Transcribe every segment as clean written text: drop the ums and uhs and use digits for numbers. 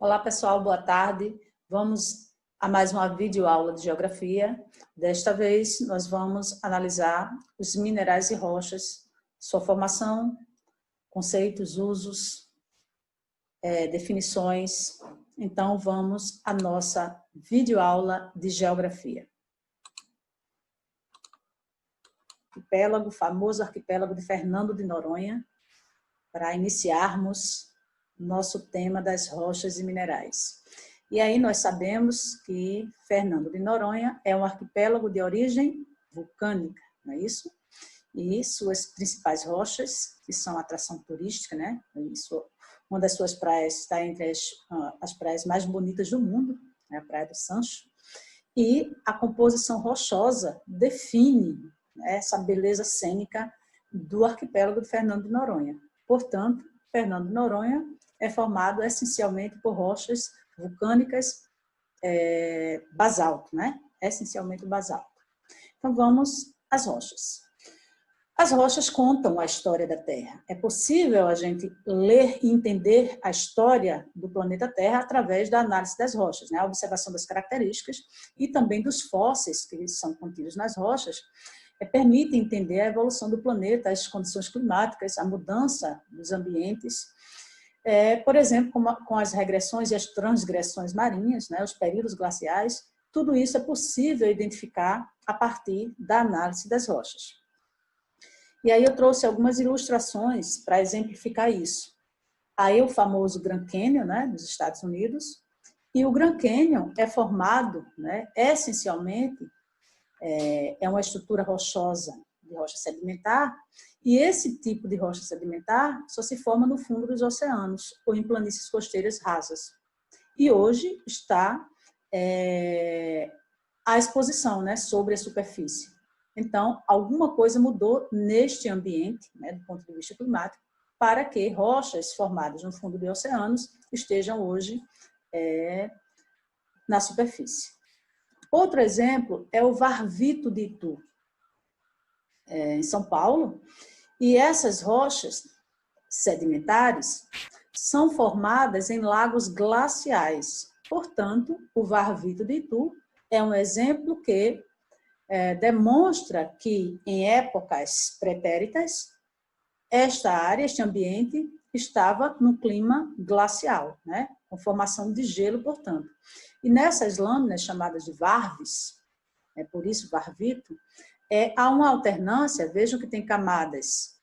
Olá pessoal, boa tarde. Vamos a mais uma videoaula de geografia. Desta vez nós vamos analisar os minerais e rochas, sua formação, conceitos, usos, definições. Então vamos à nossa videoaula de geografia. Arquipélago, famoso arquipélago de Fernando de Noronha, para iniciarmos nosso tema das rochas e minerais. E aí nós sabemos que Fernando de Noronha é um arquipélago de origem vulcânica, não é isso? E suas principais rochas, que são atração turística, né? Isso, uma das suas praias está entre as praias mais bonitas do mundo, né? A Praia do Sancho. E a composição rochosa define, né, essa beleza cênica do arquipélago de Fernando de Noronha. Portanto, Fernando de Noronha é formado essencialmente por rochas vulcânicas basalto, né? Essencialmente basalto. Então vamos às rochas. As rochas contam a história da Terra. É possível a gente ler e entender a história do planeta Terra através da análise das rochas, né? A observação das características e também dos fósseis que são contidos nas rochas permite entender a evolução do planeta, as condições climáticas, a mudança dos ambientes. Por exemplo, com as regressões e as transgressões marinhas, né, os períodos glaciais, tudo isso é possível identificar a partir da análise das rochas. E aí eu trouxe algumas ilustrações para exemplificar isso. Aí o famoso Grand Canyon, né, dos Estados Unidos, e o Grand Canyon é formado, né, essencialmente, é uma estrutura rochosa, de rocha sedimentar, e esse tipo de rocha sedimentar só se forma no fundo dos oceanos ou em planícies costeiras rasas. E hoje está à exposição, né, sobre a superfície. Então, alguma coisa mudou neste ambiente, né, do ponto de vista climático, para que rochas formadas no fundo dos oceanos estejam hoje na superfície. Outro exemplo é o Varvito de Itu, em São Paulo, e essas rochas sedimentares são formadas em lagos glaciais. Portanto, o Varvito de Itu é um exemplo que demonstra que, em épocas pretéritas, esta área, este ambiente, estava no clima glacial, né? Com formação de gelo, portanto. E nessas lâminas chamadas de varves, por isso Varvito, há uma alternância, vejam que tem camadas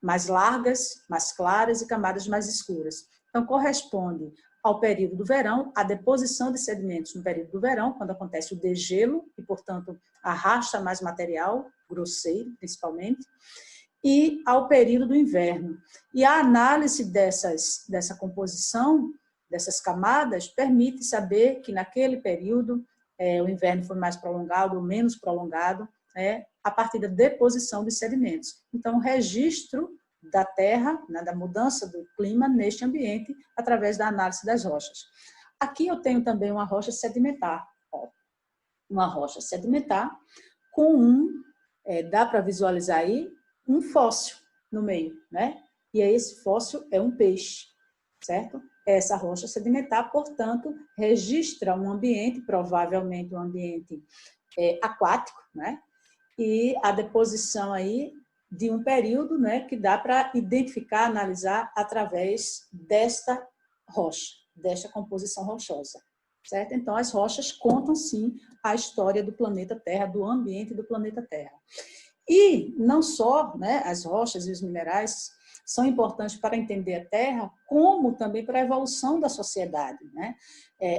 mais largas, mais claras e camadas mais escuras. Então, corresponde ao período do verão, a deposição de sedimentos no período do verão, quando acontece o degelo, e, portanto, arrasta mais material, grosseiro, principalmente, e ao período do inverno. E a análise dessa composição, dessas camadas, permite saber que naquele período o inverno foi mais prolongado ou menos prolongado, a partir da deposição de sedimentos. Então, o registro da Terra, né, da mudança do clima neste ambiente, através da análise das rochas. Aqui eu tenho também uma rocha sedimentar. Uma rocha sedimentar com dá para visualizar aí, um fóssil no meio, né? E aí esse fóssil é um peixe, certo? Essa rocha sedimentar, portanto, registra um ambiente, provavelmente um ambiente aquático, né? E a deposição aí de um período, né, que dá para identificar, analisar através desta rocha, desta composição rochosa, certo? Então, as rochas contam, sim, a história do planeta Terra, do ambiente do planeta Terra. E não só, né, as rochas e os minerais são importantes para entender a Terra, como também para a evolução da sociedade, né?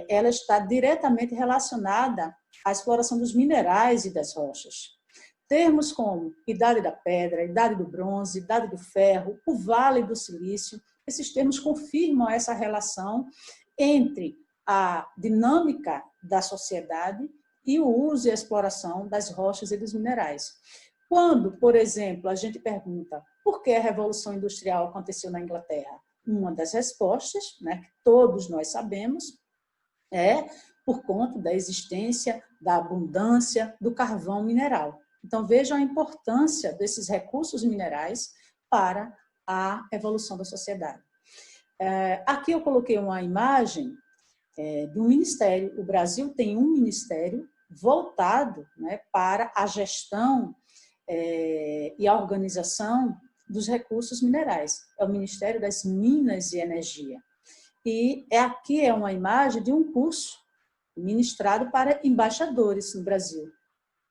Ela está diretamente relacionada à exploração dos minerais e das rochas. Termos como Idade da Pedra, Idade do Bronze, Idade do Ferro, o Vale do Silício, esses termos confirmam essa relação entre a dinâmica da sociedade e o uso e a exploração das rochas e dos minerais. Quando, por exemplo, a gente pergunta por que a Revolução Industrial aconteceu na Inglaterra, uma das respostas, né, que todos nós sabemos, é por conta da existência, da abundância do carvão mineral. Então, vejam a importância desses recursos minerais para a evolução da sociedade. Aqui eu coloquei uma imagem de um ministério. O Brasil tem um ministério voltado, né, para a gestão e a organização dos recursos minerais. É o Ministério das Minas e Energia. E aqui é uma imagem de um curso ministrado para embaixadores no Brasil.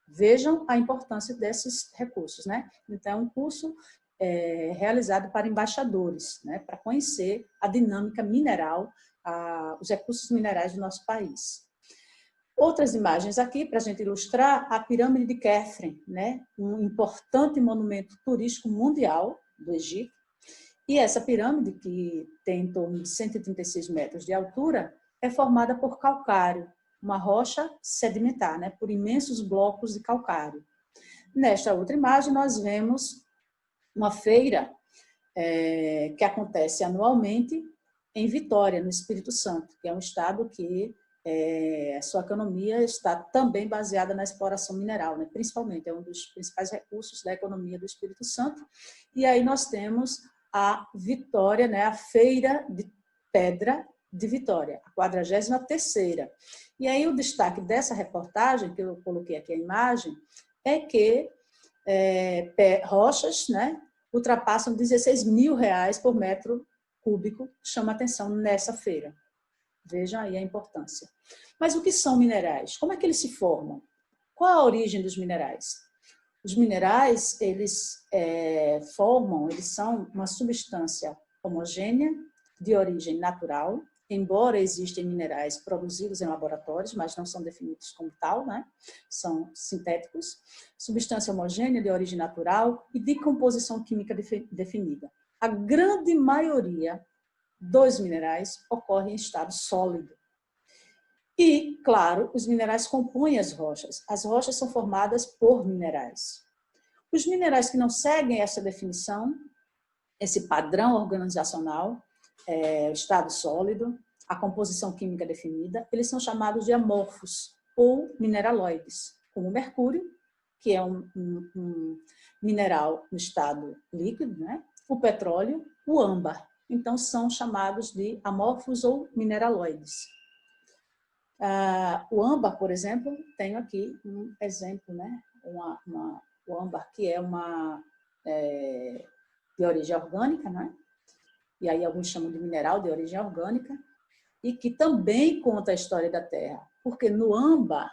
Vejam a importância desses recursos, né? Então, é um curso realizado para embaixadores, né? Para conhecer a dinâmica mineral, os recursos minerais do nosso país. Outras imagens aqui, para a gente ilustrar, a pirâmide de Khafre, né? Um importante monumento turístico mundial do Egito. E essa pirâmide, que tem em torno de 136 metros de altura, é formada por calcário, uma rocha sedimentar, né? Por imensos blocos de calcário. Nesta outra imagem, nós vemos uma feira que acontece anualmente em Vitória, no Espírito Santo, que é um estado que sua economia está também baseada na exploração mineral, né? Principalmente, é um dos principais recursos da economia do Espírito Santo. E aí nós temos a Vitória, né? A Feira de Pedra de Vitória, a 43ª. E aí o destaque dessa reportagem, que eu coloquei aqui a imagem, é que rochas, né, ultrapassam R$16.000 por metro cúbico, chama atenção nessa feira. Vejam aí a importância. Mas o que são minerais? Como é que eles se formam? Qual a origem dos minerais? Os minerais, eles são uma substância homogênea, de origem natural, embora existem minerais produzidos em laboratórios, mas não são definidos como tal, né? São sintéticos, substância homogênea de origem natural e de composição química definida. A grande maioria dos minerais ocorre em estado sólido. E, claro, os minerais compõem as rochas. As rochas são formadas por minerais. Os minerais que não seguem essa definição, esse padrão organizacional, estado sólido, a composição química definida, eles são chamados de amorfos ou mineraloides, como o mercúrio, que é um mineral no estado líquido, né? O petróleo, o âmbar. Então, são chamados de amorfos ou mineraloides. O âmbar, por exemplo, tenho aqui um exemplo, né? O âmbar, que é de origem orgânica, né? E aí alguns chamam de mineral de origem orgânica, e que também conta a história da Terra, porque no âmbar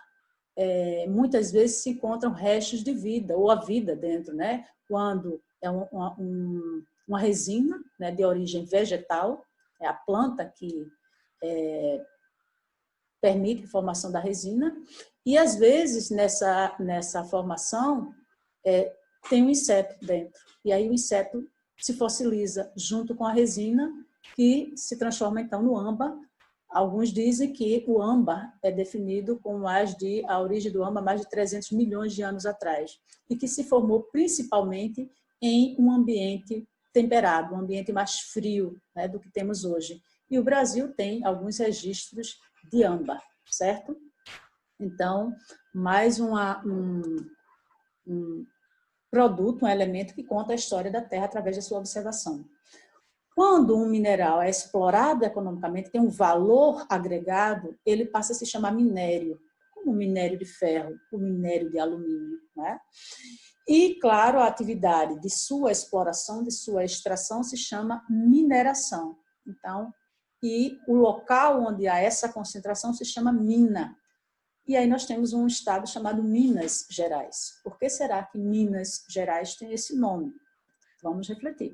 muitas vezes se encontram restos de vida, ou a vida dentro, né? Quando é uma resina, né, de origem vegetal, é a planta que permite a formação da resina, e às vezes nessa formação tem um inseto dentro, e aí o inseto se fossiliza junto com a resina, que se transforma então no âmbar. Alguns dizem que o âmbar é definido com a origem do âmbar mais de 300 milhões de anos atrás, e que se formou principalmente em um ambiente temperado, um ambiente mais frio, né, do que temos hoje. E o Brasil tem alguns registros de âmbar, certo? Então, mais um produto, um elemento que conta a história da Terra através da sua observação. Quando um mineral é explorado economicamente, tem um valor agregado, ele passa a se chamar minério, como o minério de ferro, o minério de alumínio, né? E, claro, a atividade de sua exploração, de sua extração, se chama mineração. Então, e o local onde há essa concentração se chama mina. E aí nós temos um estado chamado Minas Gerais. Por que será que Minas Gerais tem esse nome? Vamos refletir.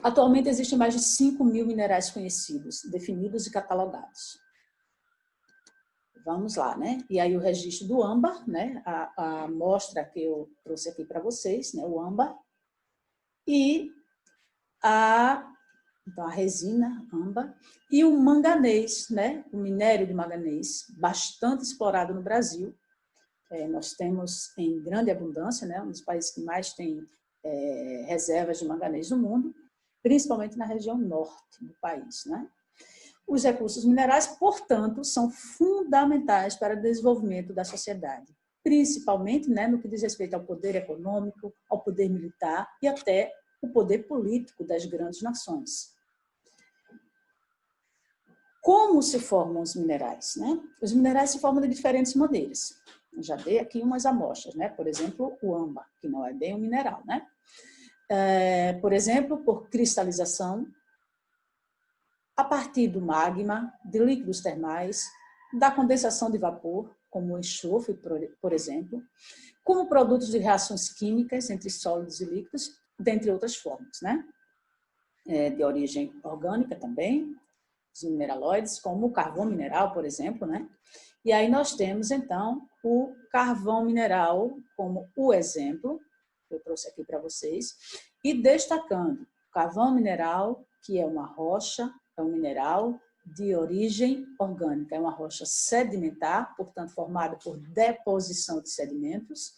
Atualmente existem mais de 5.000 minerais conhecidos, definidos e catalogados. Vamos lá, né? E aí o registro do âmbar, né? A amostra que eu trouxe aqui para vocês, né? O âmbar. E então, a resina, âmbar, e o manganês, né? O minério de manganês, bastante explorado no Brasil. Nós temos em grande abundância, né? Um dos países que mais tem reservas de manganês no mundo, principalmente na região norte do país, né? Os recursos minerais, portanto, são fundamentais para o desenvolvimento da sociedade, principalmente, né, no que diz respeito ao poder econômico, ao poder militar e até o poder político das grandes nações. Como se formam os minerais, né? Os minerais se formam de diferentes maneiras. Eu já dei aqui umas amostras, né? Por exemplo, o âmbar, que não é bem um mineral, né? Por exemplo, por cristalização, a partir do magma, de líquidos termais, da condensação de vapor, como o enxofre, por exemplo, como produtos de reações químicas entre sólidos e líquidos, dentre outras formas, né? De origem orgânica também, os mineraloides, como o carvão mineral, por exemplo, né? E aí nós temos, então, o carvão mineral como o exemplo, que eu trouxe aqui para vocês, e destacando o carvão mineral, que é uma rocha, é um mineral de origem orgânica, é uma rocha sedimentar, portanto, formada por deposição de sedimentos,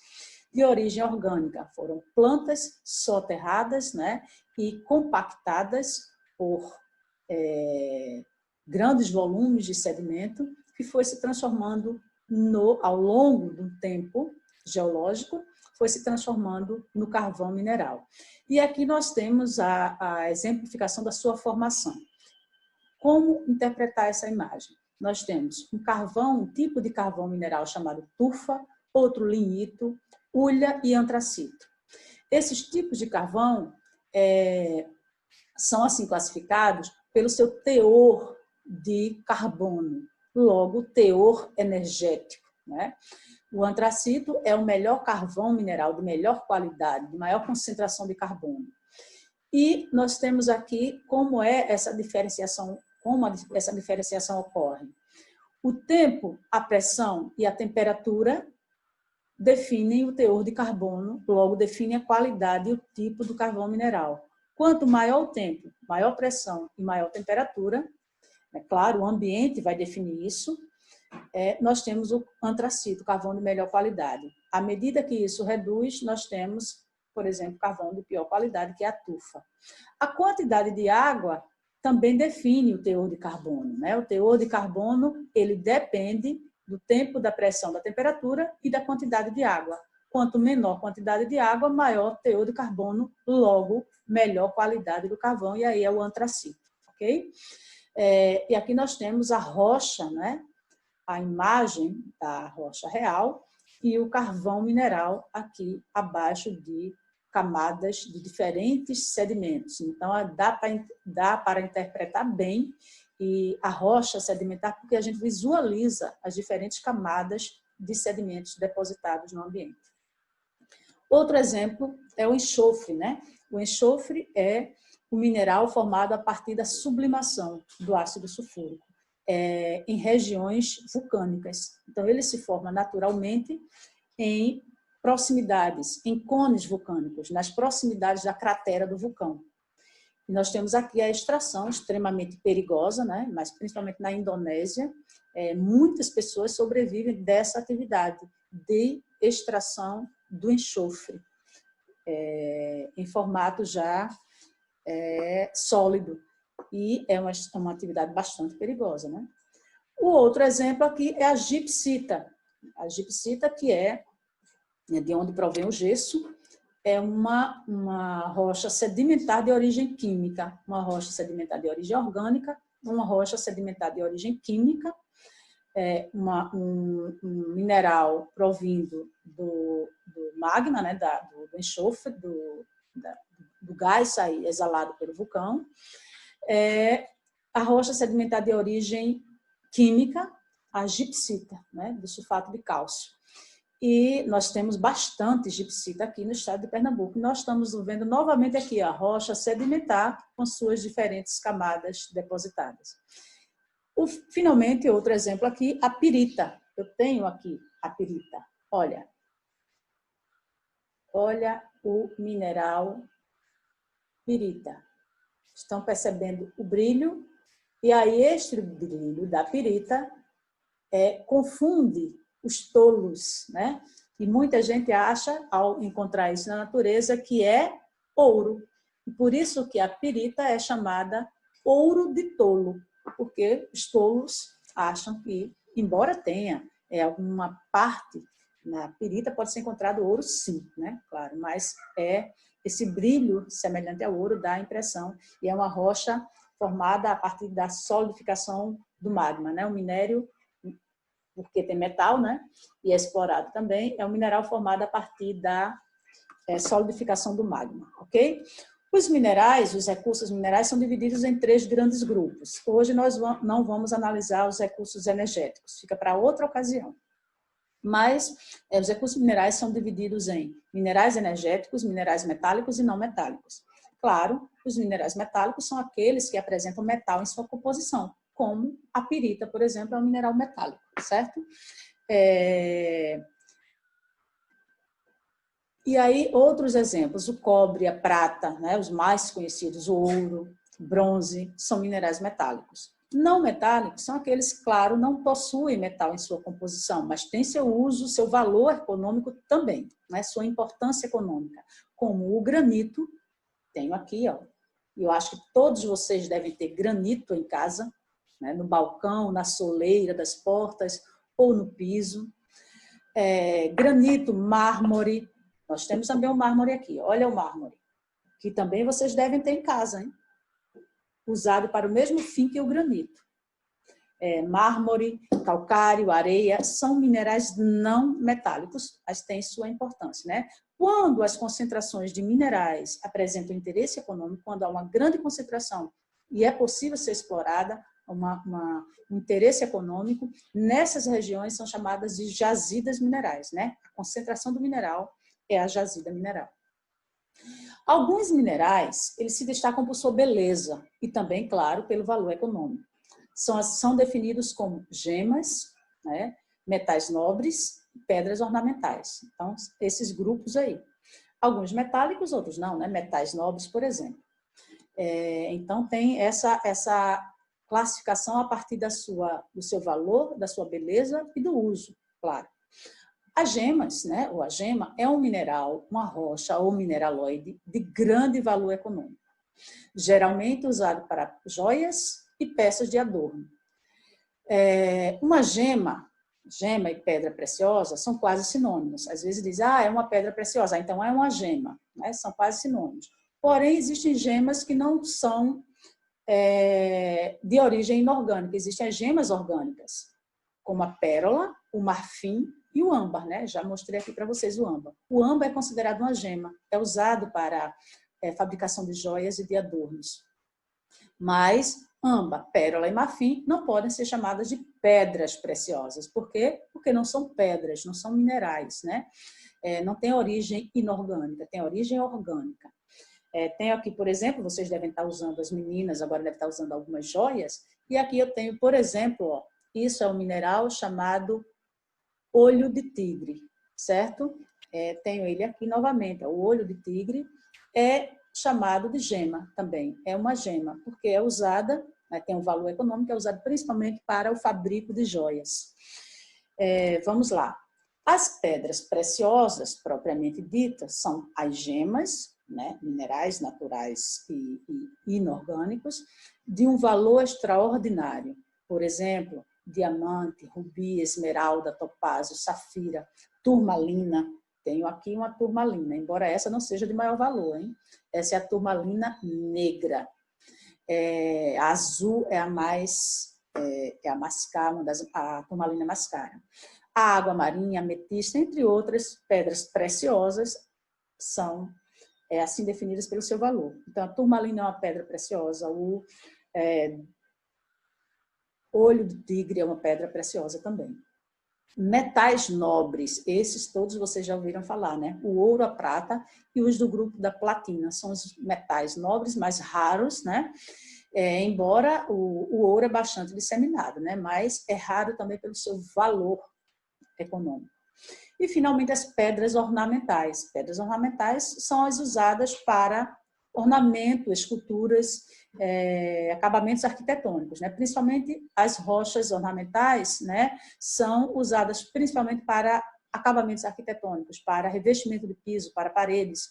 de origem orgânica, foram plantas soterradas, né, e compactadas por grandes volumes de sedimento, que foi se transformando ao longo do tempo geológico, foi se transformando no carvão mineral. E aqui nós temos a exemplificação da sua formação. Como interpretar essa imagem? Nós temos um carvão, um tipo de carvão mineral chamado tufa, outro lignito, hulha e antracito. Esses tipos de carvão são assim classificados pelo seu teor de carbono, logo teor energético, né? O antracito é o melhor carvão mineral de melhor qualidade, de maior concentração de carbono. E nós temos aqui como é essa diferenciação, como essa diferenciação ocorre. O tempo, a pressão e a temperatura definem o teor de carbono, logo definem a qualidade e o tipo do carvão mineral. Quanto maior o tempo, maior pressão e maior temperatura, é claro, o ambiente vai definir isso, nós temos o antracito, carvão de melhor qualidade. À medida que isso reduz, nós temos, por exemplo, carvão de pior qualidade, que é a tufa. A quantidade de água também define o teor de carbono, né? O teor de carbono, ele depende do tempo, da pressão, da temperatura e da quantidade de água. Quanto menor quantidade de água, maior teor de carbono, logo, melhor qualidade do carvão, e aí é o antracito, ok? E aqui nós temos a rocha, né? A imagem da rocha real e o carvão mineral aqui abaixo de camadas de diferentes sedimentos. Então, dá para interpretar bem e a rocha sedimentar, porque a gente visualiza as diferentes camadas de sedimentos depositados no ambiente. Outro exemplo é o enxofre, né? O enxofre é o mineral formado a partir da sublimação do ácido sulfúrico em regiões vulcânicas. Então, ele se forma naturalmente em proximidades, em cones vulcânicos, nas proximidades da cratera do vulcão. E nós temos aqui a extração extremamente perigosa, né? Mas principalmente na Indonésia, muitas pessoas sobrevivem dessa atividade de extração do enxofre, em formato já sólido. E é uma atividade bastante perigosa, né? O outro exemplo aqui é a gipsita. A gipsita, que é de onde provém o gesso, é uma rocha sedimentar de origem química, uma rocha sedimentar de origem orgânica, uma rocha sedimentar de origem química, um mineral provindo do magma, né, do enxofre, do gás exalado pelo vulcão. A rocha sedimentar de origem química, a gipsita, né, do sulfato de cálcio. E nós temos bastante gipsita aqui no estado de Pernambuco. Nós estamos vendo novamente aqui a rocha sedimentar com suas diferentes camadas depositadas. Finalmente, outro exemplo aqui, a pirita. Eu tenho aqui a pirita. Olha o mineral pirita. Estão percebendo o brilho? E aí este brilho da pirita confunde os tolos, né? E muita gente acha, ao encontrar isso na natureza, que é ouro. E por isso que a pirita é chamada ouro de tolo, porque os tolos acham que, embora tenha alguma parte na pirita, pode ser encontrado ouro sim, né? Claro, mas esse brilho semelhante ao ouro dá a impressão, e é uma rocha formada a partir da solidificação do magma, né? O minério, porque tem metal, né? E é explorado também, é um mineral formado a partir da solidificação do magma, ok? Os minerais, os recursos minerais são divididos em 3 grandes grupos. Hoje nós não vamos analisar os recursos energéticos, fica para outra ocasião. Mas os recursos minerais são divididos em minerais energéticos, minerais metálicos e não metálicos. Claro, os minerais metálicos são aqueles que apresentam metal em sua composição, como a pirita, por exemplo, é um mineral metálico, certo? E aí, outros exemplos, o cobre, a prata, né, os mais conhecidos, o ouro, o bronze, são minerais metálicos. Não metálicos são aqueles, claro, não possuem metal em sua composição, mas têm seu uso, seu valor econômico também, né, sua importância econômica, como o granito, tenho aqui, ó, e eu acho que todos vocês devem ter granito em casa, né, no balcão, na soleira das portas ou no piso. Granito, mármore, nós temos também o mármore aqui, olha o mármore, que também vocês devem ter em casa, hein? Usado para o mesmo fim que o granito. Mármore, calcário, areia, são minerais não metálicos, mas têm sua importância, né? Quando as concentrações de minerais apresentam interesse econômico, quando há uma grande concentração e é possível ser explorada, um interesse econômico, nessas regiões são chamadas de jazidas minerais, né? A concentração do mineral é a jazida mineral. Alguns minerais, eles se destacam por sua beleza e também, claro, pelo valor econômico. São definidos como gemas, né? Metais nobres e pedras ornamentais. Então, esses grupos aí. Alguns metálicos, outros não, né? Metais nobres, por exemplo. Então, tem essa classificação a partir do seu valor, da sua beleza e do uso, claro. As gemas, né, ou a gema, é um mineral, uma rocha ou mineraloide de grande valor econômico, geralmente usado para joias e peças de adorno. Uma gema e pedra preciosa são quase sinônimos. Às vezes diz, é uma pedra preciosa, então é uma gema, né? São quase sinônimos. Porém, existem gemas que não são de origem inorgânica, existem as gemas orgânicas, como a pérola, o marfim e o âmbar, né? Já mostrei aqui para vocês o âmbar. O âmbar é considerado uma gema, é usado para fabricação de joias e de adornos. Mas âmbar, pérola e marfim não podem ser chamadas de pedras preciosas. Por quê? Porque não são pedras, não são minerais, né? Não tem origem inorgânica, tem origem orgânica. Tenho aqui, por exemplo, vocês devem estar usando, as meninas agora devem estar usando algumas joias, e aqui eu tenho, por exemplo, ó, isso é um mineral chamado olho de tigre, certo? Tenho ele aqui novamente, o olho de tigre é chamado de gema também, é uma gema, porque é usada, né, tem um valor econômico, é usado principalmente para o fabrico de joias. Vamos lá. As pedras preciosas, propriamente ditas, são as gemas, né, minerais naturais e inorgânicos, de um valor extraordinário. Por exemplo, diamante, rubi, esmeralda, topázio, safira, turmalina. Tenho aqui uma turmalina, embora essa não seja de maior valor, hein? Essa é a turmalina negra. A azul é a mais, a mascara, a turmalina mascara. A água marinha, a ametista, entre outras pedras preciosas, são assim definidas pelo seu valor. Então, a turmalina é uma pedra preciosa, o olho de tigre é uma pedra preciosa também. Metais nobres, esses todos vocês já ouviram falar, né? O ouro, a prata e os do grupo da platina, são os metais nobres mais raros, né? Embora o ouro é bastante disseminado, né? Mas é raro também pelo seu valor econômico. E, finalmente, as pedras ornamentais. Pedras ornamentais são as usadas para ornamento, esculturas, acabamentos arquitetônicos, né? Principalmente as rochas ornamentais, né? São usadas principalmente para acabamentos arquitetônicos, para revestimento de piso, para paredes.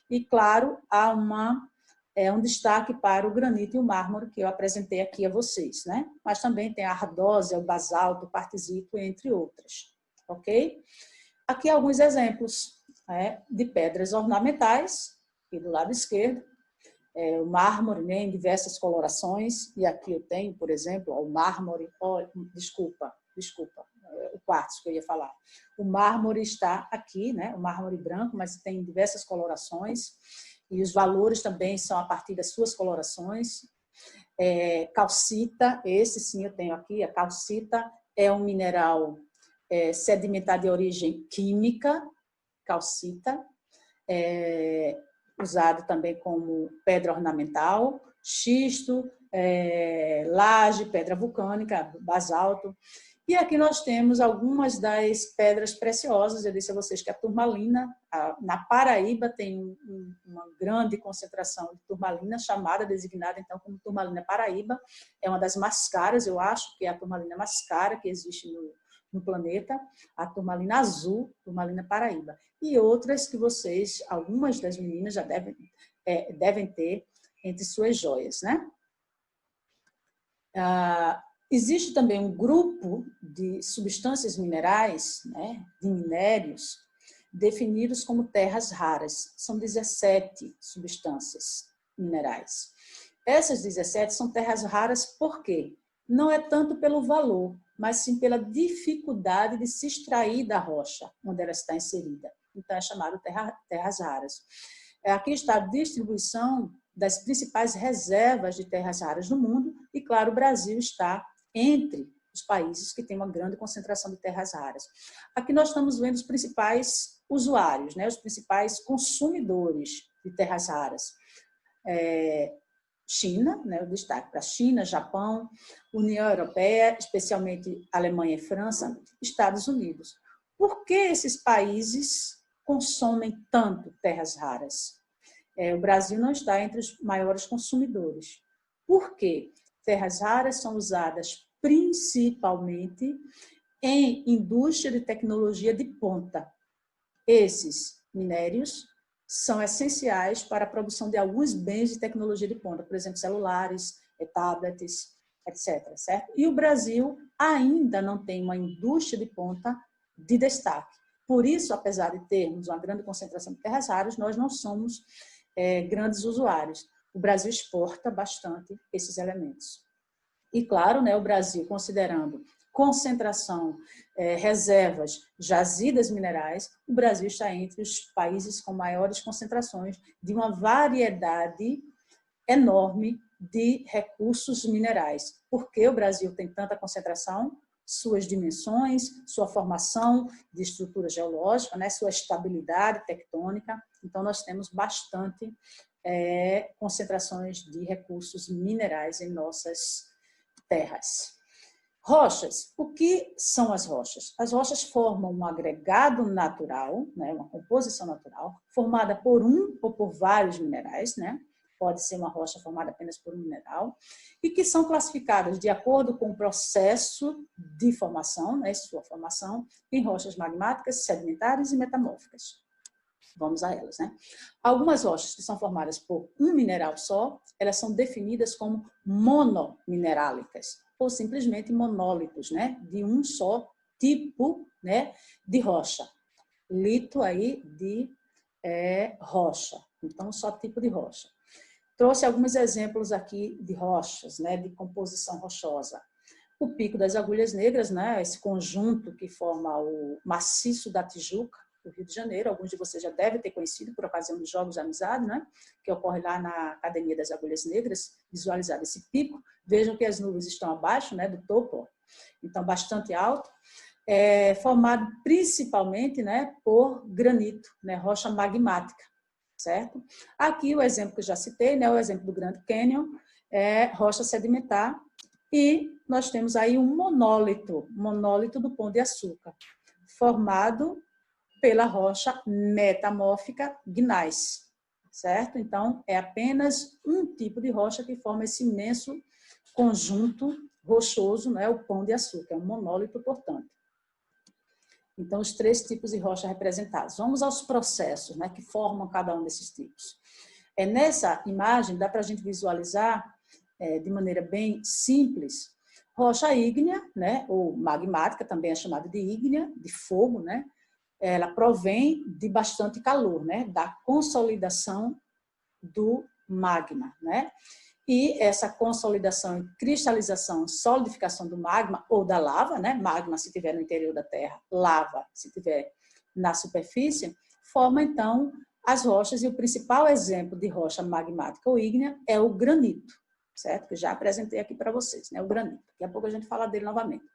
E, claro, há um destaque para o granito e o mármore, que eu apresentei aqui a vocês, né? Mas também tem a ardósia, o basalto, o quartzito, entre outras. Ok? Aqui alguns exemplos de pedras ornamentais, aqui do lado esquerdo. o mármore, né, em diversas colorações, e aqui eu tenho, por exemplo, o mármore, desculpa, o quartzo que eu ia falar. O mármore está aqui, né, o mármore branco, mas tem diversas colorações, e os valores também são a partir das suas colorações. Calcita, esse sim eu tenho aqui, a calcita é um mineral sedimentar de origem química, calcita, usado também como pedra ornamental, xisto, laje, pedra vulcânica, basalto. E aqui nós temos algumas das pedras preciosas. Eu disse a vocês que a turmalina, na Paraíba tem uma grande concentração de turmalina, designada então como turmalina Paraíba. É uma das mais caras, eu acho que é a turmalina mais cara que existe no planeta, a turmalina azul, turmalina Paraíba. E outras que vocês, algumas das meninas já devem ter entre suas joias, né? Existe também um grupo de substâncias minerais, né, de minérios, definidos como terras raras. São 17 substâncias minerais. Essas 17 são terras raras por quê? Não é tanto pelo valor, mas sim pela dificuldade de se extrair da rocha onde ela está inserida. Então, é chamado terras raras. Aqui está a distribuição das principais reservas de terras raras do mundo e, claro, o Brasil está entre os países que têm uma grande concentração de terras raras. Aqui nós estamos vendo os principais usuários, né, os principais consumidores de terras raras. China, né, o destaque para China, Japão, União Europeia, especialmente Alemanha e França, Estados Unidos. Por que esses países consomem tanto terras raras? O Brasil não está entre os maiores consumidores. Por quê? Terras raras são usadas principalmente em indústria de tecnologia de ponta. Esses minérios são essenciais para a produção de alguns bens de tecnologia de ponta, por exemplo, celulares, tablets, etc. Certo? E o Brasil ainda não tem uma indústria de ponta de destaque. Por isso, apesar de termos uma grande concentração de terras raras, nós não somos grandes usuários. O Brasil exporta bastante esses elementos. E, claro, né, o Brasil, considerando concentração, reservas, jazidas minerais, o Brasil está entre os países com maiores concentrações de uma variedade enorme de recursos minerais. Por que o Brasil tem tanta concentração? Suas dimensões, sua formação de estrutura geológica, né, sua estabilidade tectônica. Então, nós temos bastante concentrações de recursos minerais em nossas terras. Rochas. O que são as rochas? As rochas formam um agregado natural, né, uma composição natural, formada por um ou por vários minerais, né? Pode ser uma rocha formada apenas por um mineral, e que são classificadas de acordo com o processo de formação, né, sua formação, em rochas magmáticas, sedimentares e metamórficas. Vamos a elas, né? Algumas rochas que são formadas por um mineral só, elas são definidas como monominerálicas, ou simplesmente monólitos, né? De um só tipo, né, de rocha. Lito aí de rocha. Então, só tipo de rocha. Trouxe alguns exemplos aqui de rochas, né, de composição rochosa. O Pico das Agulhas Negras, né, esse conjunto que forma o maciço da Tijuca, do Rio de Janeiro. Alguns de vocês já devem ter conhecido por ocasião dos Jogos de Amizade, né, que ocorre lá na Academia das Agulhas Negras, visualizado esse pico. Vejam que as nuvens estão abaixo, né, do topo, então bastante alto. Formado principalmente, né, por granito, né, rocha magmática, certo? Aqui o exemplo que eu já citei, né, o exemplo do Grand Canyon, rocha sedimentar, e nós temos aí um monólito do Pão de Açúcar, formado pela rocha metamórfica gneiss, certo? Então, é apenas um tipo de rocha que forma esse imenso conjunto rochoso, né, o Pão de Açúcar, é um monólito, portanto. Então, os 3 tipos de rocha representados. Vamos aos processos, né, que formam cada um desses tipos. Nessa imagem, dá para a gente visualizar, de maneira bem simples, rocha ígnea, né, ou magmática, também é chamada de ígnea, de fogo, né? Ela provém de bastante calor, né, da consolidação do magma, né? E essa consolidação e cristalização, solidificação do magma ou da lava, né? Magma se tiver no interior da Terra, lava se tiver na superfície, forma então as rochas, e o principal exemplo de rocha magmática ou ígnea é o granito, certo? Que já apresentei aqui para vocês, né? O granito. Daqui a pouco a gente fala dele novamente.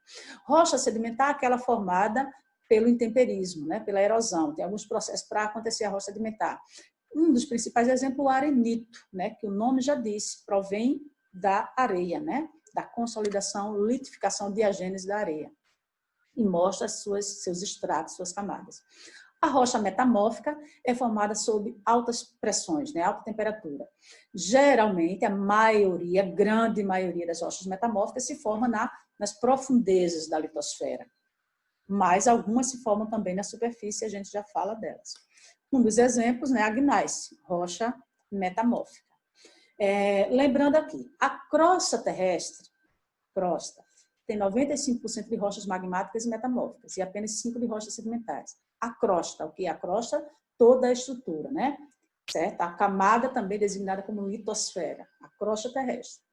Rocha sedimentar, aquela formada pelo intemperismo, né? Pela erosão. Tem alguns processos para acontecer a rocha sedimentar. Um dos principais exemplos é o arenito, né? Que o nome já disse, provém da areia, né? Da consolidação, litificação, diagênese da areia. E mostra seus estratos, suas camadas. A rocha metamórfica é formada sob altas pressões, né, alta temperatura. Geralmente, a maioria, grande maioria das rochas metamórficas se forma nas profundezas da litosfera. Mas algumas se formam também na superfície, a gente já fala delas. Um dos exemplos, né, a gneiss, rocha metamórfica. Lembrando aqui, a crosta terrestre, tem 95% de rochas magmáticas e metamórficas e apenas 5% de rochas sedimentares. A crosta, o que é a crosta? Toda a estrutura, né? Certo? A camada também designada como litosfera, a crosta terrestre.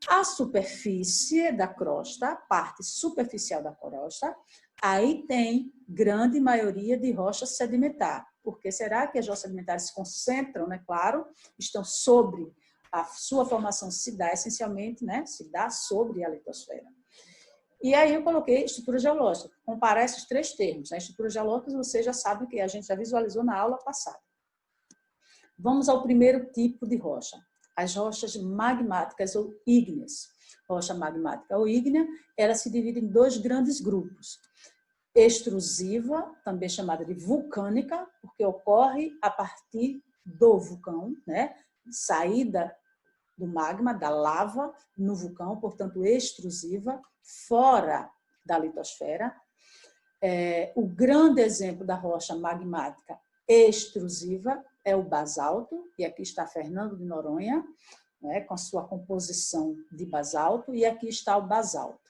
A superfície da crosta, a parte superficial da crosta, aí tem grande maioria de rocha sedimentar. Por que será que as rochas sedimentares se concentram, né? Claro, estão sobre, a sua formação se dá essencialmente, né? Se dá sobre a litosfera. E aí eu coloquei estrutura geológica. Comparar esses três termos. A estrutura geológica, você já sabe que a gente já visualizou na aula passada. Vamos ao primeiro tipo de rocha. As rochas magmáticas ou ígneas. Rocha magmática ou ígnea, ela se divide em dois grandes grupos. Extrusiva, também chamada de vulcânica, porque ocorre a partir do vulcão, né? Saída do magma, da lava no vulcão, portanto extrusiva, fora da litosfera. O grande exemplo da rocha magmática extrusiva é o basalto, e aqui está Fernando de Noronha, né, com a sua composição de basalto, e aqui está o basalto.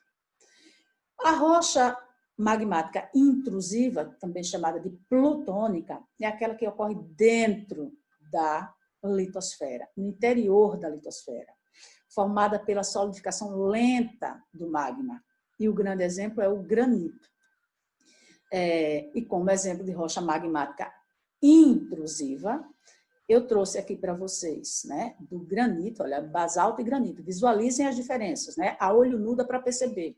A rocha magmática intrusiva, também chamada de plutônica, é aquela que ocorre dentro da litosfera, no interior da litosfera, formada pela solidificação lenta do magma. E o grande exemplo é o granito. E como exemplo de rocha magmática intrusiva, eu trouxe aqui para vocês, né, do granito, olha, basalto e granito. Visualizem as diferenças, né? A olho nu dá para perceber.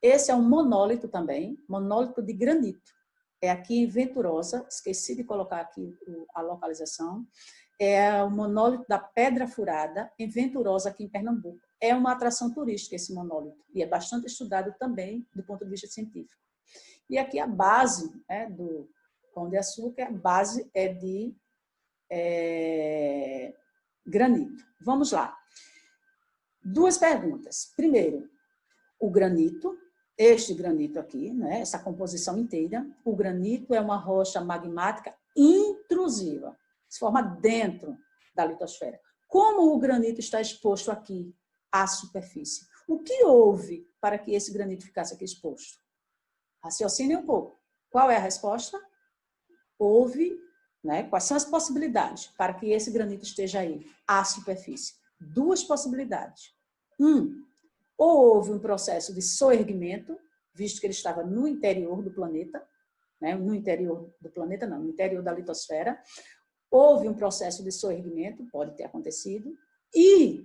Esse é um monólito também, monólito de granito. É aqui em Venturosa, esqueci de colocar aqui a localização. É o monólito da Pedra Furada, em Venturosa, aqui em Pernambuco. É uma atração turística esse monólito, e é bastante estudado também do ponto de vista científico. E aqui a base, né, do Pão de Açúcar, a base é de granito. Vamos lá. Duas perguntas. Primeiro, o granito, este granito aqui, né, essa composição inteira, o granito é uma rocha magmática intrusiva, se forma dentro da litosfera. Como o granito está exposto aqui à superfície? O que houve para que esse granito ficasse aqui exposto? Raciocine um pouco. Qual é a resposta? Houve, né? Quais são as possibilidades para que esse granito esteja aí à superfície? Duas possibilidades. Ou houve um processo de soerguimento, visto que ele estava no interior do planeta, né? No interior do planeta não, no interior da litosfera. Houve um processo de soerguimento, pode ter acontecido, e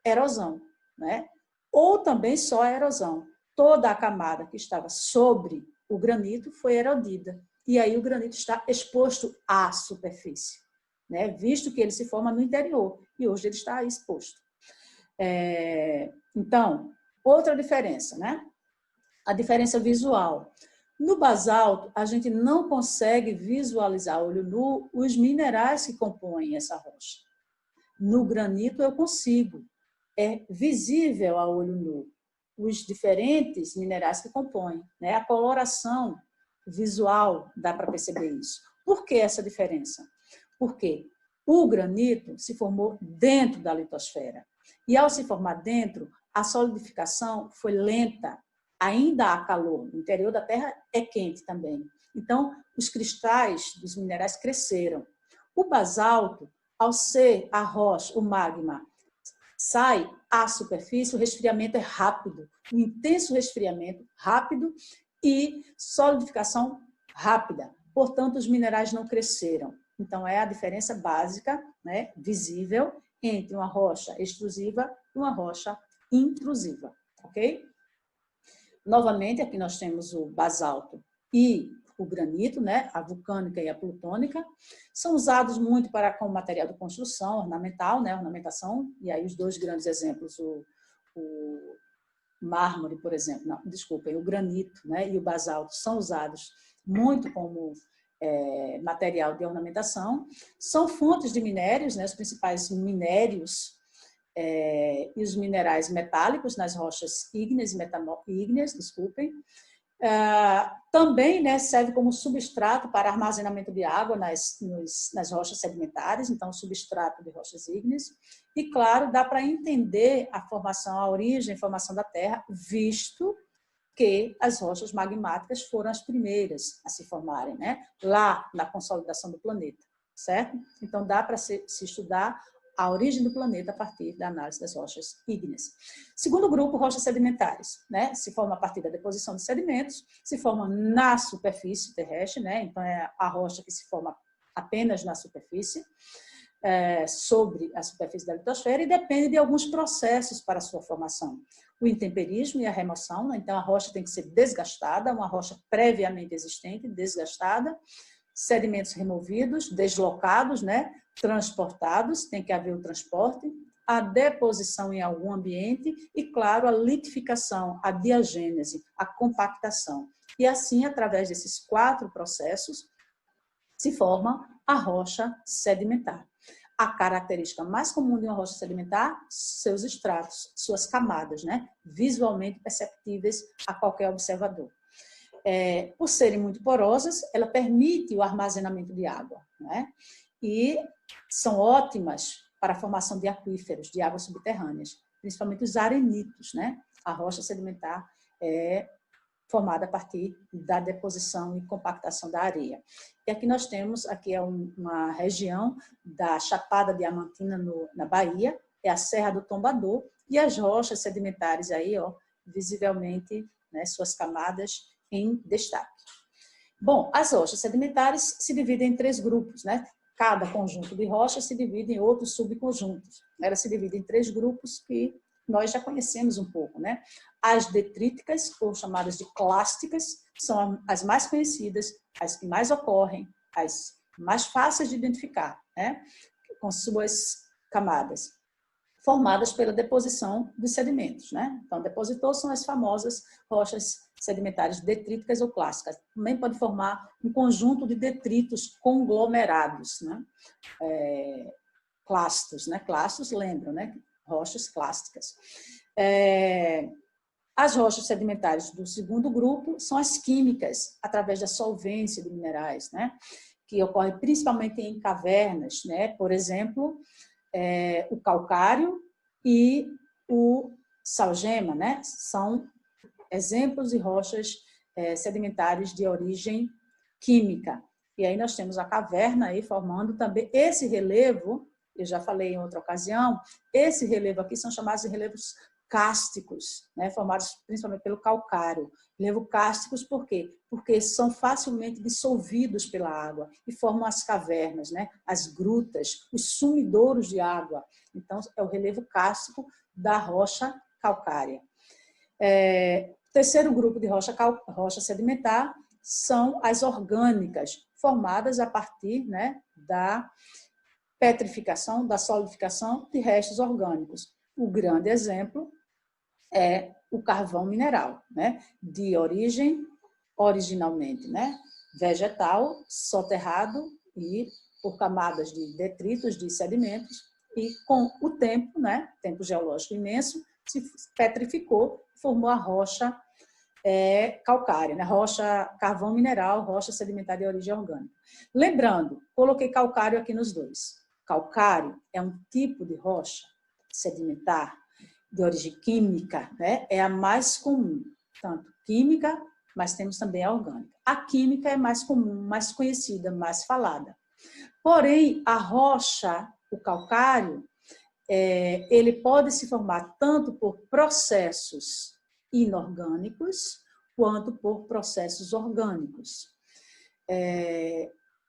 erosão, né? Ou também só a erosão. Toda a camada que estava sobre o granito foi erodida. E aí o granito está exposto à superfície, né? Visto que ele se forma no interior. E hoje ele está exposto. Então, outra diferença, né? A diferença visual. No basalto, a gente não consegue visualizar a olho nu os minerais que compõem essa rocha. No granito, eu consigo. É visível a olho nu os diferentes minerais que compõem, né? A coloração visual, dá para perceber isso. Por que essa diferença? Porque o granito se formou dentro da litosfera. E ao se formar dentro, a solidificação foi lenta. Ainda há calor. O interior da Terra é quente também. Então, os cristais dos minerais cresceram. O basalto, Ao ser a rocha, o magma, sai à superfície, o resfriamento é rápido, um intenso resfriamento rápido e solidificação rápida. Portanto, os minerais não cresceram. Então, é a diferença básica, né, visível, entre uma rocha extrusiva e uma rocha intrusiva, ok? Novamente, aqui nós temos o basalto e o granito, né, a vulcânica e a plutônica, são usados muito como material de construção, ornamental, né, ornamentação, e aí os dois grandes exemplos, o mármore, por exemplo, não, desculpem, o granito, né, e o basalto são usados muito como material de ornamentação, são fontes de minérios, né, os principais minérios e os minerais metálicos nas rochas ígneas e ígneas, desculpem. Também, né, serve como substrato para armazenamento de água nas rochas sedimentares, então substrato de rochas ígneas. E, claro, dá para entender a formação, a origem e formação da Terra, visto que as rochas magmáticas foram as primeiras a se formarem, né, lá na consolidação do planeta, certo? Então, dá para se estudar a origem do planeta a partir da análise das rochas ígneas. Segundo grupo, rochas sedimentares, né? Se forma a partir da deposição de sedimentos, se forma na superfície terrestre, né? Então é a rocha que se forma apenas na superfície, sobre a superfície da litosfera, e depende de alguns processos para a sua formação. O intemperismo e a remoção, né? Então a rocha tem que ser desgastada, uma rocha previamente existente, desgastada, sedimentos removidos, deslocados, né? Transportados, tem que haver o transporte, a deposição em algum ambiente e, claro, a litificação, a diagênese, a compactação. E assim, através desses 4 processos, se forma a rocha sedimentar. A característica mais comum de uma rocha sedimentar, seus estratos, suas camadas, né? Visualmente perceptíveis a qualquer observador. Por serem muito porosas, ela permite o armazenamento de água, né? E são ótimas para a formação de aquíferos, de águas subterrâneas, principalmente os arenitos, né? A rocha sedimentar é formada a partir da deposição e compactação da areia. E aqui nós temos, aqui é uma região da Chapada Diamantina, na Bahia, é a Serra do Tombador, e as rochas sedimentares aí, ó, visivelmente, né, suas camadas em destaque. Bom, as rochas sedimentares se dividem em 3 grupos, né? Cada conjunto de rochas se divide em outros subconjuntos. Elas se dividem em 3 grupos que nós já conhecemos um pouco, né? As detríticas, ou chamadas de clásticas, são as mais conhecidas, as que mais ocorrem, as mais fáceis de identificar, né? Com suas camadas, formadas pela deposição dos sedimentos, né? Então, depositor são as famosas rochas sedimentares detríticas ou clásticas. Também pode formar um conjunto de detritos conglomerados, né? Clastos, né? Clastos, lembram, né? Rochas clásticas. As rochas sedimentares do segundo grupo são as químicas, através da solvência de minerais, né? Que ocorre principalmente em cavernas, né? Por exemplo, o calcário e o salgema, né? São exemplos de rochas sedimentares de origem química. E aí nós temos a caverna aí formando também esse relevo, eu já falei em outra ocasião, esse relevo aqui são chamados de relevos cársticos, né? Formados principalmente pelo calcário. Relevo cársticos por quê? Porque são facilmente dissolvidos pela água e formam as cavernas, né? As grutas, os sumidouros de água. Então, é o relevo kárstico da rocha calcária. Terceiro grupo de rocha sedimentar são as orgânicas, formadas a partir, né, da petrificação, da solidificação de restos orgânicos. O grande exemplo é o carvão mineral, né, de origem originalmente, né, vegetal, soterrado e por camadas de detritos, de sedimentos, e com o tempo, né, tempo geológico imenso, se petrificou, formou a rocha calcária, né? Rocha, carvão mineral, rocha sedimentar de origem orgânica. Lembrando, coloquei calcário aqui nos dois. Calcário é um tipo de rocha sedimentar de origem química, né? É a mais comum, tanto química, mas temos também a orgânica. A química é mais comum, mais conhecida, mais falada. Porém, a rocha, o calcário, ele pode se formar tanto por processos inorgânicos quanto por processos orgânicos.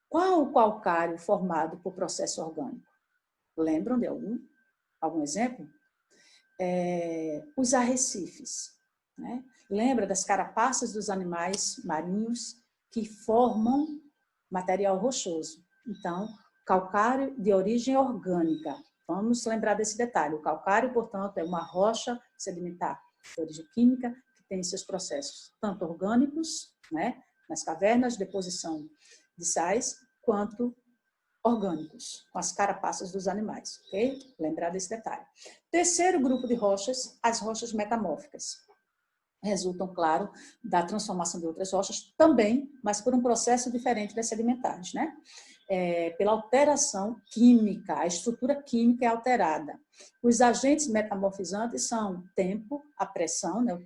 Qual o calcário formado por processo orgânico? Lembram de algum exemplo? Os arrecifes, né? Lembra das carapaças dos animais marinhos que formam material rochoso. Então, calcário de origem orgânica. Vamos lembrar desse detalhe. O calcário, portanto, é uma rocha sedimentar de origem química que tem seus processos tanto orgânicos, né, nas cavernas, deposição de sais, quanto orgânicos, com as carapaças dos animais, ok? Lembrar desse detalhe. Terceiro grupo de rochas, as rochas metamórficas. Resultam, claro, da transformação de outras rochas também, mas por um processo diferente das sedimentares, né? Pela alteração química, a estrutura química é alterada. Os agentes metamorfizantes são o tempo, a pressão, né?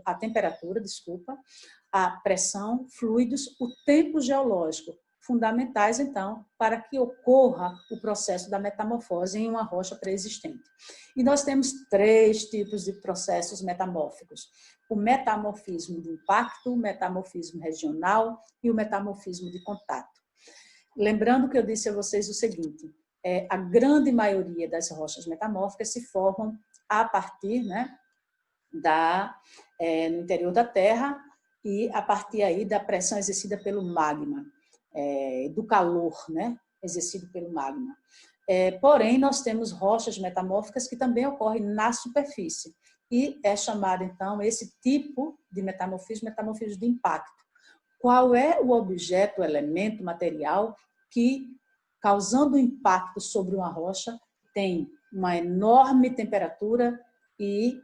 A temperatura, desculpa, a pressão, fluidos, o tempo geológico, fundamentais, então, para que ocorra o processo da metamorfose em uma rocha pré-existente. E nós temos 3 tipos de processos metamórficos: o metamorfismo de impacto, o metamorfismo regional e o metamorfismo de contato. Lembrando que eu disse a vocês o seguinte, a grande maioria das rochas metamórficas se formam a partir, né, no interior da Terra e a partir aí da pressão exercida pelo magma, do calor, né, exercido pelo magma. Porém, nós temos rochas metamórficas que também ocorrem na superfície. E é chamado, então, esse tipo de metamorfismo de impacto. Qual é o objeto, o elemento, material que, causando impacto sobre uma rocha, tem uma enorme temperatura e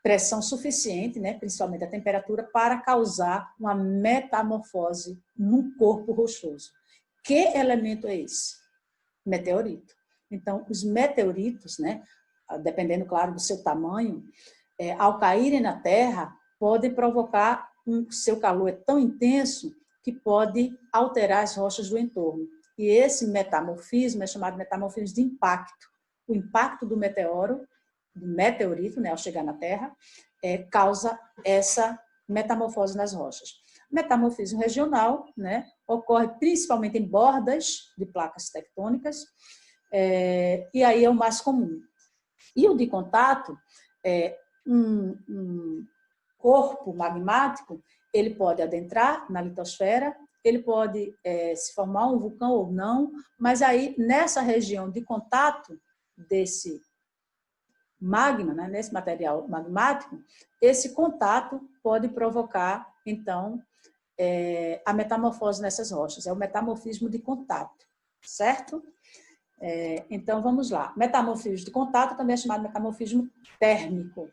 pressão suficiente, né, principalmente a temperatura, para causar uma metamorfose num corpo rochoso? Que elemento é esse? Meteorito. Então, os meteoritos, né, dependendo, claro, do seu tamanho, ao caírem na Terra, podem provocar seu calor é tão intenso que pode alterar as rochas do entorno. E esse metamorfismo é chamado de metamorfismo de impacto. O impacto do meteorito, né, ao chegar na Terra, causa essa metamorfose nas rochas. Metamorfismo regional, né, ocorre principalmente em bordas de placas tectônicas, e aí é o mais comum. E o de contato, um corpo magmático, ele pode adentrar na litosfera, ele pode se formar um vulcão ou não, mas aí nessa região de contato desse magma, né, nesse material magmático, esse contato pode provocar, então, a metamorfose nessas rochas. É o metamorfismo de contato, certo? Então, vamos lá. Metamorfismo de contato também é chamado de metamorfismo térmico.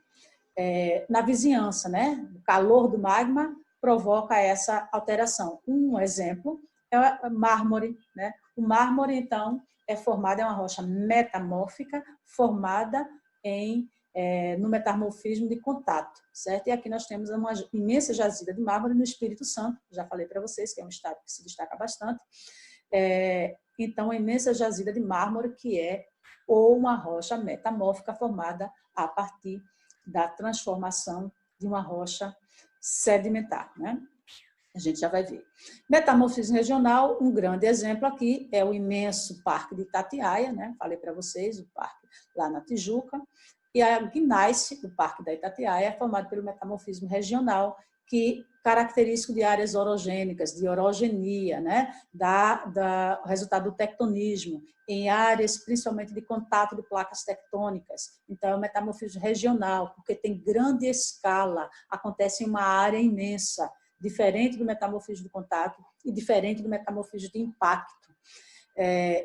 Na vizinhança, né? O calor do magma provoca essa alteração. Um exemplo é o mármore, né? O mármore, então, é uma rocha metamórfica formada no metamorfismo de contato, certo? E aqui nós temos uma imensa jazida de mármore no Espírito Santo, já falei para vocês que é um estado que se destaca bastante. Então, a imensa jazida de mármore, que é uma rocha metamórfica formada a partir da transformação de uma rocha sedimentar, né? A gente já vai ver. Metamorfismo regional, um grande exemplo aqui é o imenso Parque de Itatiaia, né? Falei para vocês, o parque lá na Tijuca, e a gneiss, o Parque da Itatiaia, é formado pelo metamorfismo regional, que característico de áreas orogênicas, de orogenia, né? Resultado do tectonismo, em áreas principalmente de contato de placas tectônicas. Então, é o metamorfismo regional, porque tem grande escala, acontece em uma área imensa, diferente do metamorfismo de contato e diferente do metamorfismo de impacto.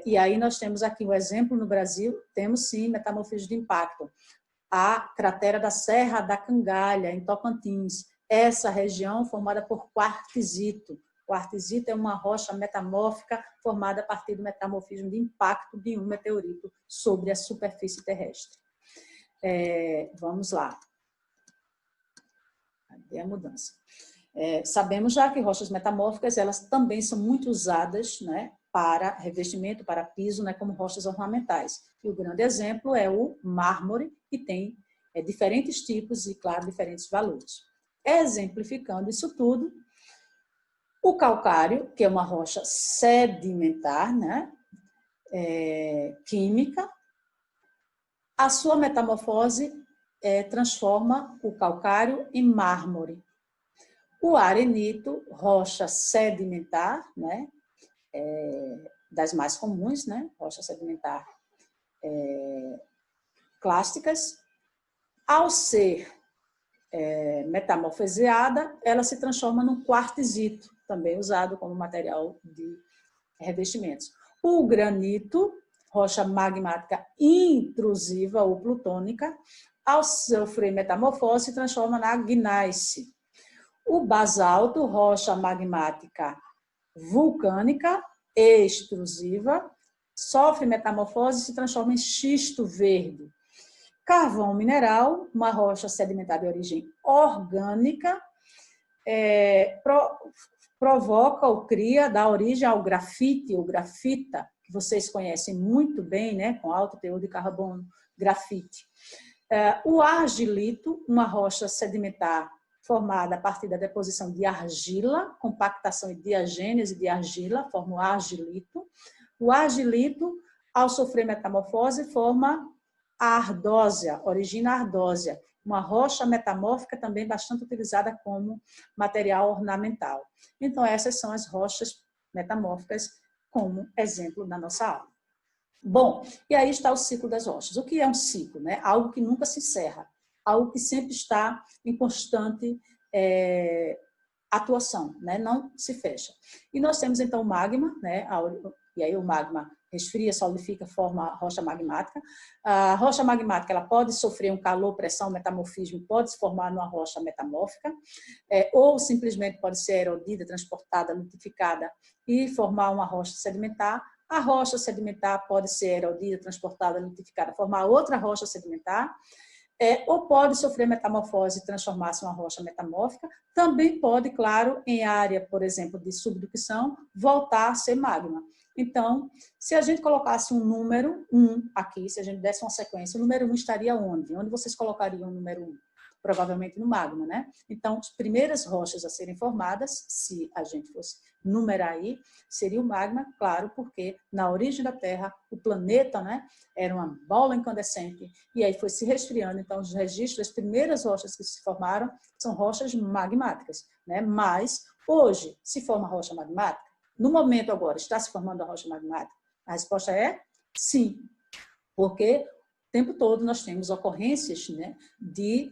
E aí nós temos aqui um exemplo no Brasil, temos sim metamorfismo de impacto. A cratera da Serra da Cangalha, em Tocantins, essa região formada por quartzito. Quartzito é uma rocha metamórfica formada a partir do metamorfismo de impacto de um meteorito sobre a superfície terrestre. Vamos lá. Cadê a mudança? Sabemos já que rochas metamórficas elas também são muito usadas, né, para revestimento, para piso, né, como rochas ornamentais. E o grande exemplo é o mármore, que tem diferentes tipos e, claro, diferentes valores. Exemplificando isso tudo, o calcário, que é uma rocha sedimentar, né, química, a sua metamorfose transforma o calcário em mármore. O arenito, rocha sedimentar, né, das mais comuns, né, rocha sedimentar clásticas, ao ser metamorfoseada, ela se transforma num quartzito, também usado como material de revestimentos. O granito, rocha magmática intrusiva ou plutônica, ao sofrer metamorfose, se transforma na gneiss. O basalto, rocha magmática vulcânica extrusiva, sofre metamorfose e se transforma em xisto verde. Carvão mineral, uma rocha sedimentar de origem orgânica, provoca ou cria, dá origem ao grafite ou grafita, que vocês conhecem muito bem, né, com alto teor de carbono, grafite. O argilito, uma rocha sedimentar formada a partir da deposição de argila, compactação e diagênese de argila, forma o argilito. O argilito, ao sofrer metamorfose, forma a ardósia, origina a ardósia, uma rocha metamórfica também bastante utilizada como material ornamental. Então, essas são as rochas metamórficas como exemplo na nossa aula. Bom, e aí está o ciclo das rochas. O que é um ciclo? Né? Algo que nunca se encerra, algo que sempre está em constante atuação, né? Não se fecha. E nós temos então o magma, né? E aí o magma resfria, solidifica, forma a rocha magmática. A rocha magmática ela pode sofrer um calor, pressão, metamorfismo, pode se formar numa rocha metamórfica, ou simplesmente pode ser erodida, transportada, lutificada e formar uma rocha sedimentar. A rocha sedimentar pode ser erodida, transportada, lutificada, formar outra rocha sedimentar, ou pode sofrer metamorfose e transformar-se em uma rocha metamórfica. Também pode, claro, em área, por exemplo, de subducção, voltar a ser magma. Então, se a gente colocasse um número 1 aqui, se a gente desse uma sequência, o número 1 estaria onde? Onde vocês colocariam o número 1? Provavelmente no magma, né? Então, as primeiras rochas a serem formadas, se a gente fosse numerar aí, seria o magma, claro, porque na origem da Terra, o planeta, né, era uma bola incandescente, e aí foi se resfriando. Então, os registros das primeiras rochas que se formaram são rochas magmáticas, né? Mas, hoje, se forma rocha magmática? No momento agora, está se formando a rocha magmática? A resposta é sim, porque o tempo todo nós temos ocorrências, né, de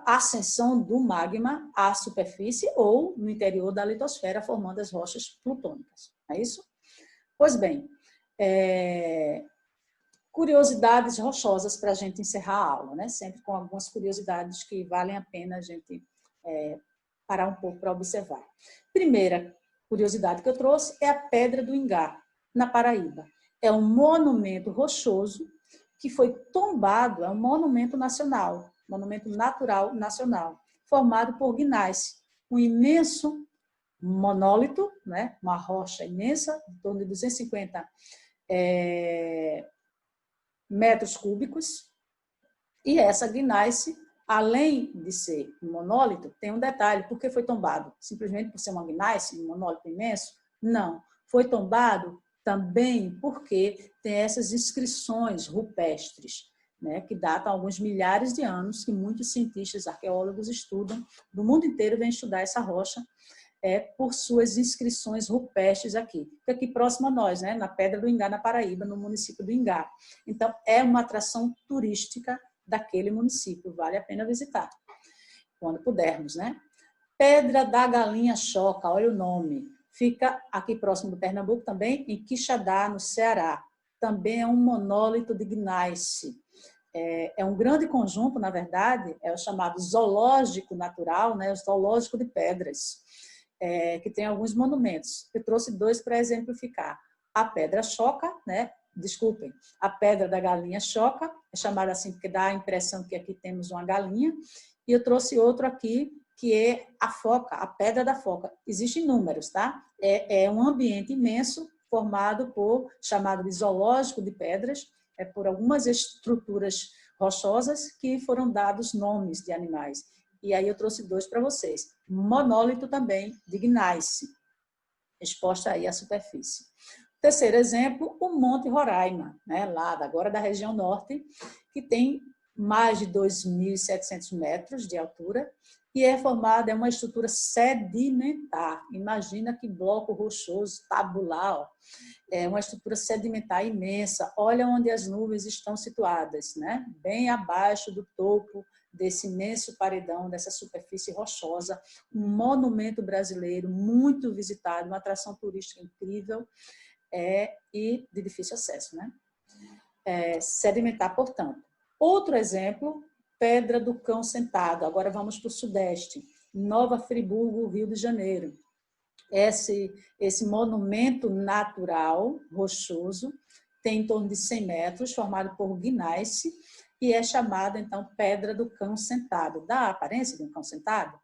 ascensão do magma à superfície ou no interior da litosfera, formando as rochas plutônicas. É isso? Pois bem, curiosidades rochosas para a gente encerrar a aula, né? Sempre com algumas curiosidades que valem a pena a gente parar um pouco para observar. Primeira curiosidade que eu trouxe é a Pedra do Ingá, na Paraíba. É um monumento rochoso que foi tombado, é um monumento nacional, monumento natural nacional, formado por gneiss, um imenso monólito, né? Uma rocha imensa, em torno de 250 metros cúbicos, e essa gneiss, além de ser um monólito, tem um detalhe: por que foi tombado? Simplesmente por ser uma gneiss, um monólito imenso? Não, foi tombado também porque tem essas inscrições rupestres, né, que datam alguns milhares de anos, que muitos cientistas, arqueólogos estudam, do mundo inteiro vêm estudar essa rocha por suas inscrições rupestres aqui. Fica aqui próximo a nós, né, na Pedra do Ingá, na Paraíba, no município do Ingá. Então, é uma atração turística daquele município, vale a pena visitar, quando pudermos, né? Pedra da Galinha Choca, olha o nome. Fica aqui próximo do Pernambuco também, em Quixadá, no Ceará. Também é um monólito de gneiss. É um grande conjunto, na verdade, é o chamado zoológico natural, né, o zoológico de pedras, que tem alguns monumentos. Eu trouxe dois para exemplificar. A Pedra Choca, né, desculpem, a Pedra da Galinha Choca, é chamada assim porque dá a impressão que aqui temos uma galinha, e eu trouxe outro aqui, que é a Foca, a Pedra da Foca. Existem inúmeros, tá? É um ambiente imenso formado chamado de zoológico de pedras, por algumas estruturas rochosas que foram dados nomes de animais. E aí eu trouxe 2 para vocês. Monólito também de gneiss, exposta aí à superfície. Terceiro exemplo, o Monte Roraima, né, lá agora da região norte, que tem mais de 2.700 metros de altura e é uma estrutura sedimentar. Imagina que bloco rochoso, tabular, ó. É uma estrutura sedimentar imensa. Olha onde as nuvens estão situadas, né? Bem abaixo do topo desse imenso paredão, dessa superfície rochosa, um monumento brasileiro muito visitado, uma atração turística incrível e de difícil acesso, né? Sedimentar, portanto. Outro exemplo, Pedra do Cão Sentado. Agora vamos para o sudeste, Nova Friburgo, Rio de Janeiro. Esse monumento natural, rochoso, tem em torno de 100 metros, formado por gneiss, e é chamado, então, Pedra do Cão Sentado. Dá a aparência de um cão sentado?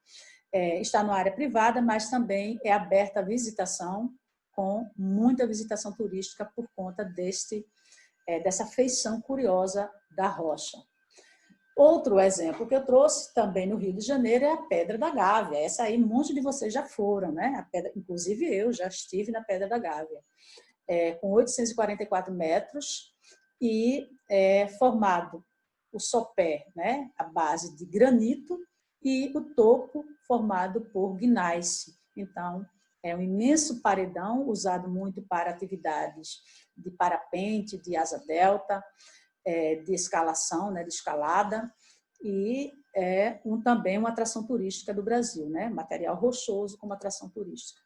Está na área privada, mas também é aberta à visitação, com muita visitação turística por conta dessa feição curiosa da rocha. Outro exemplo que eu trouxe também no Rio de Janeiro é a Pedra da Gávea. Essa aí, um monte de vocês já foram, né? Inclusive eu já estive na Pedra da Gávea, com 844 metros e formado o sopé, né? A base de granito e o topo formado por gneiss. Então, é um imenso paredão usado muito para atividades de parapente, de asa delta, de escalação, né, de escalada, e também uma atração turística do Brasil, né, material rochoso como atração turística.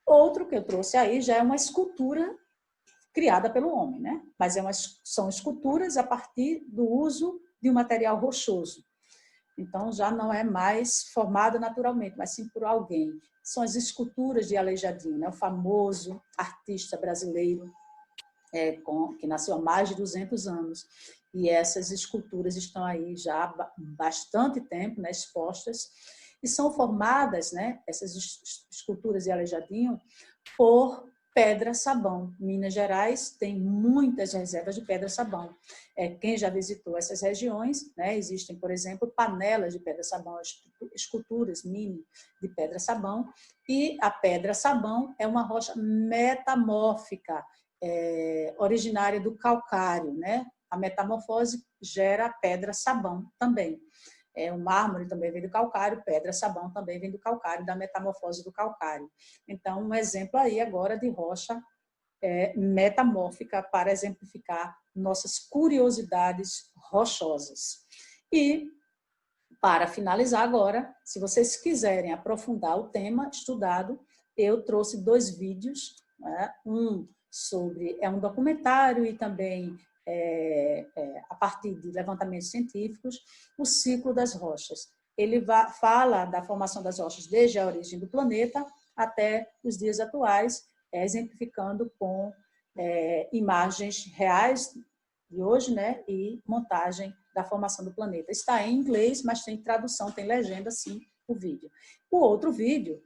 Outro que eu trouxe aí já é uma escultura criada pelo homem, né, mas são esculturas a partir do uso de um material rochoso. Então, já não é mais formado naturalmente, mas sim por alguém. São as esculturas de Aleijadinho, né? O famoso artista brasileiro que nasceu há mais de 200 anos. E essas esculturas estão aí já há bastante tempo, né, expostas, e são formadas, né, essas esculturas de Aleijadinho, por pedra-sabão. Minas Gerais tem muitas reservas de pedra-sabão. Quem já visitou essas regiões, né, existem, por exemplo, panelas de pedra-sabão, esculturas mini de pedra-sabão, e a pedra-sabão é uma rocha metamórfica, originária do calcário, né? A metamorfose gera pedra-sabão também. O mármore também vem do calcário, pedra-sabão também vem do calcário, da metamorfose do calcário. Então, um exemplo aí agora de rocha metamórfica para exemplificar nossas curiosidades rochosas. E, para finalizar agora, se vocês quiserem aprofundar o tema estudado, eu trouxe 2 vídeos, né? Um um documentário e também a partir de levantamentos científicos, o ciclo das rochas. Ele fala da formação das rochas desde a origem do planeta até os dias atuais, exemplificando com imagens reais de hoje, né, e montagem da formação do planeta. Está em inglês, mas tem tradução, tem legenda, sim, o vídeo. O outro vídeo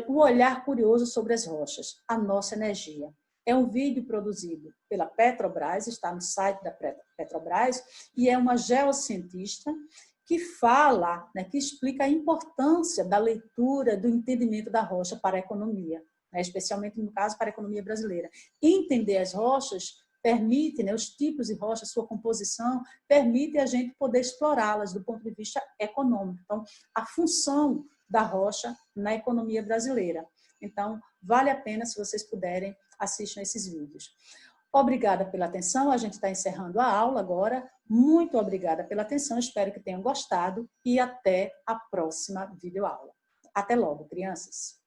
o olhar curioso sobre as rochas, a nossa energia. É um vídeo produzido pela Petrobras, está no site da Petrobras, e é uma geocientista que fala, né, que explica a importância da leitura, do entendimento da rocha para a economia, né, especialmente no caso para a economia brasileira. Entender as rochas permite, né, os tipos de rocha, sua composição, permite a gente poder explorá-las do ponto de vista econômico. Então, a função da rocha na economia brasileira. Então, vale a pena, se vocês puderem, assistam esses vídeos. Obrigada pela atenção, a gente está encerrando a aula agora. Muito obrigada pela atenção, espero que tenham gostado e até a próxima videoaula. Até logo, crianças!